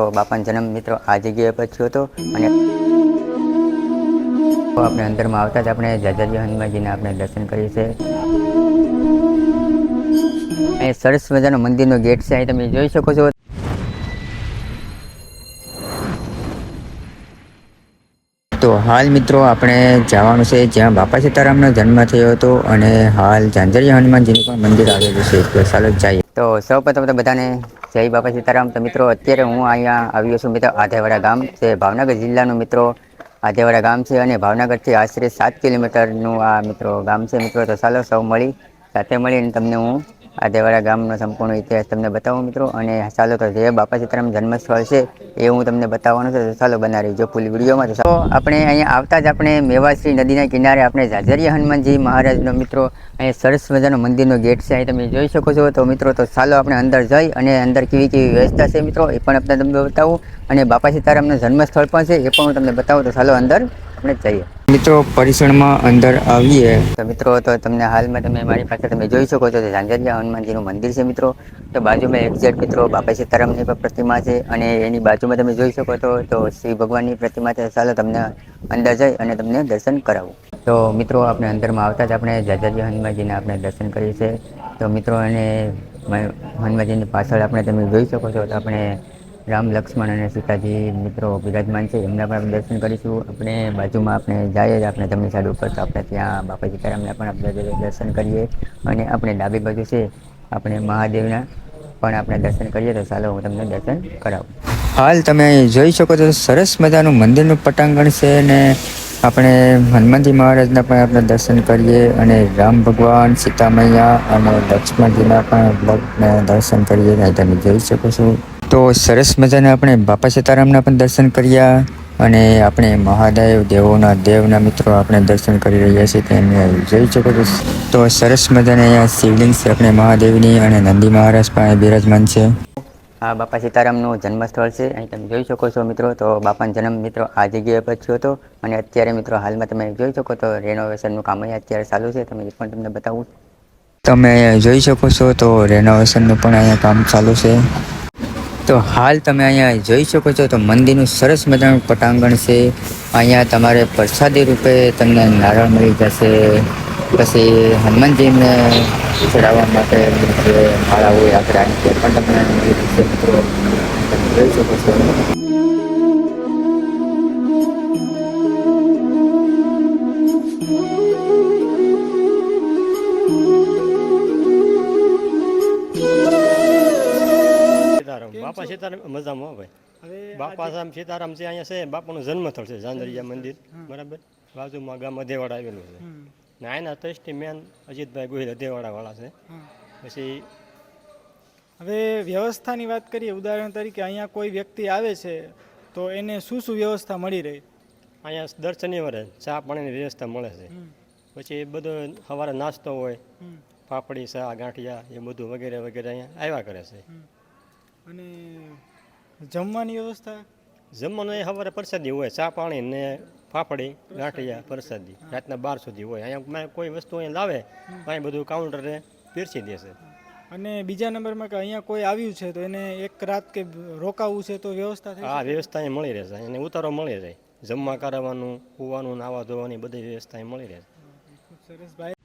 તો બાપાનો જન્મ મિત્રો આ જગ્યાએ પર થયો હતો અને આપણે અંદરમાં આવતા જ આપણે જાજરિયા હનુમાનજીના આપણે દર્શન કરીએ છીએ. અહીં સરસ મજાનો મંદિરનો ગેટ છે, અહીં તમે જોઈ શકો છો. તો હાલ મિત્રો આપણે જવાનું છે જ્યાં બાપા સીતારામનો જન્મ થયો હતો અને હાલ ઝાંઝરિયા હનુમાનજીનું પણ મંદિર આવેલું છે. તો ચાલો જઈએ. તો સૌપ્રથમ તો બધાને જય બાપા સીતારામ. તો મિત્રો અત્યારે હું અહીંયા આવ્યો છું મિત્રો આધેવાડા ગામ છે, ભાવનગર જિલ્લાનું મિત્રો આધેવાડા ગામ છે અને ભાવનગરથી આશરે 7 કિલોમીટરનું આ મિત્રો ગામ છે. મિત્રો તો ચાલો સૌ સાથે મળીને તમને હું આધેવાડા ગામનો સંપૂર્ણ ઇતિહાસ તમને બતાવું મિત્રો. અને ચાલો તો જે બાપા સીતારામ જન્મસ્થળ છે એ હું તમને બતાવવાનું છે. ચાલો બના રહીજો ફૂલ વિડીયોમાં. તો આપણે અહીંયા આવતા જ આપણે મેવાશ્રી નદીના કિનારે આપણે ઝાઝરિયા હનુમાનજી મહારાજનો મિત્રો અહીંયા સરસ મજાનો મંદિરનો ગેટ છે, અહીં તમે જોઈ શકો છો. તો મિત્રો તો ચાલો આપણે અંદર જઈ અને અંદર કેવી કેવી વ્યવસ્થા છે મિત્રો એ પણ આપણે તમને બતાવું, અને બાપા સીતારામનું જન્મસ્થળ પણ છે એ પણ હું તમને બતાવું. તો ચાલો અંદર આપણે જઈએ મિત્રો. પરિસરમાં અંદર આવીએ તો મિત્રો તો તમને હાલમાં તમે મારી પાસે તમે જોઈ શકો છો ઝાંઝરિયા હનુમાનજીનું મંદિર છે મિત્રો. તો બાજુમાં એક્ઝેક્ટ મિત્રો બાપા સીતારામની પણ પ્રતિમા છે અને એની બાજુમાં તમે જોઈ શકો છો તો શ્રી ભગવાનની પ્રતિમા છે. ચાલો તમને અંદર જઈ અને તમને દર્શન કરાવું. તો મિત્રો આપણે અંદરમાં આવતા જ આપણે ઝાઝરિયા હનુમાનજીના આપણે દર્શન કરીએ છીએ. તો મિત્રો અને હનુમાનજીની પાછળ આપણે તમે જોઈ શકો છો તો આપણે રામ લક્ષ્મણ અને સીતાજી મિત્રો બિરાજમાન છે, એમના પણ આપણે દર્શન કરીશું. આપણે બાજુમાં આપણે જઈએ આપણે જમણી સાઈડ ઉપર તો આપણે ત્યાં બાપા સીતારામના પણ આપણે દર્શન કરીએ અને આપણે ડાબી બાજુ છે આપણે મહાદેવના પણ આપણે દર્શન કરીએ. તો ચાલો હું તમને દર્શન કરાવું. હાલ તમે જોઈ શકો છો સરસ મજાનું મંદિરનું પટાંગણ છે ને આપણે હનુમાનજી મહારાજના પણ આપણે દર્શન કરીએ અને રામ ભગવાન, સીતા મૈયા અને લક્ષ્મણજીના પણ દર્શન કરીએ. તમે જોઈ શકો છો તો સરસ મજાના આપણે બાપા સીતારામના પણ દર્શન કર્યા અને આપણે મહાદેવ દેવના મિત્રો આપણે દર્શન કરી રહ્યા છીએ. તેને જોઈ શકો છો તો સરસ મજાને અહીંયા શિવલિંગ છે આપણે મહાદેવની અને નંદી મહારાજ પણ બિરાજમાન છે. આ બાપા સીતારામનું જન્મસ્થળ છે, અહીં તમે જોઈ શકો છો મિત્રો. તો બાપાનો જન્મ મિત્રો આ જગ્યાએ પર થયો હતો અને અત્યારે મિત્રો હાલમાં તમે જોઈ શકો તો રેનોવેશનનું કામ અહીંયા અત્યારે ચાલુ છે. તમે એ પણ તમને બતાવું. તમે અહીંયા જોઈ શકો છો તો રેનોવેશનનું પણ અહીંયા કામ ચાલુ છે. તો હાલ તમે અહીંયા જોઈ શકો છો તો મંદિરનું સરસ મજાનું પટાંગણ છે. અહીંયા તમારે પ્રસાદી રૂપે તમને નારિયેળ મળી જશે. પછી હનુમાનજીને ચડાવવા માટે જે માળા હોય આપણે તે પણ તમને મળી જશે મિત્રો. તમે જોઈ શકો છો. બાપા સીતારામ મજામાં ભાઈ. બાપા સામ સીતારામ છે અહીંયા છે, બાપાનું જન્મસ્થળ છે ઝાંઝરિયા મંદિર, બરાબર. બાજુમાં ગામ અધેવાડા આવેલું છે ને આના ટ્રસ્ટી મેન અજીતભાઈ ગોહિલ અધેવાડા વાળા છે. પછી હવે વ્યવસ્થાની વાત કરીએ, ઉદાહરણ તરીકે અહીંયા કોઈ વ્યક્તિ આવે છે તો એને શું શું વ્યવસ્થા મળી રહી? અહીંયા દર શનિવારે ચા પાણીની વ્યવસ્થા મળે છે. પછી બધો સવારે નાસ્તો હોય, પાપડી, ચા, ગાંઠિયા એ બધું વગેરે વગેરે અહીંયા આવ્યા કરે છે. અને જમવાની વ્યવસ્થા? જમવાનું એ સવારે પ્રસાદી હોય, ચા પાણી ને પાપડી, ગાંઠિયા, પ્રસાદી રાતના 12 સુધી હોય. અહીંયા કોઈ વસ્તુ અહીંયા લાવે અહીં બધું કાઉન્ટરે પીરસી દેશે. અને બીજા નંબરમાં કે અહીંયા કોઈ આવ્યું છે તો એને એક રાત કે રોકાવું છે તો વ્યવસ્થા થઈ? હા, વ્યવસ્થા અહીંયા મળી રહેશે. એને ઉતારો મળી રહે, જમવા કરાવવાનું, પીવાનું, નાવા ધોવાની બધી વ્યવસ્થા અહીં મળી રહે. સરસ ભાઈ.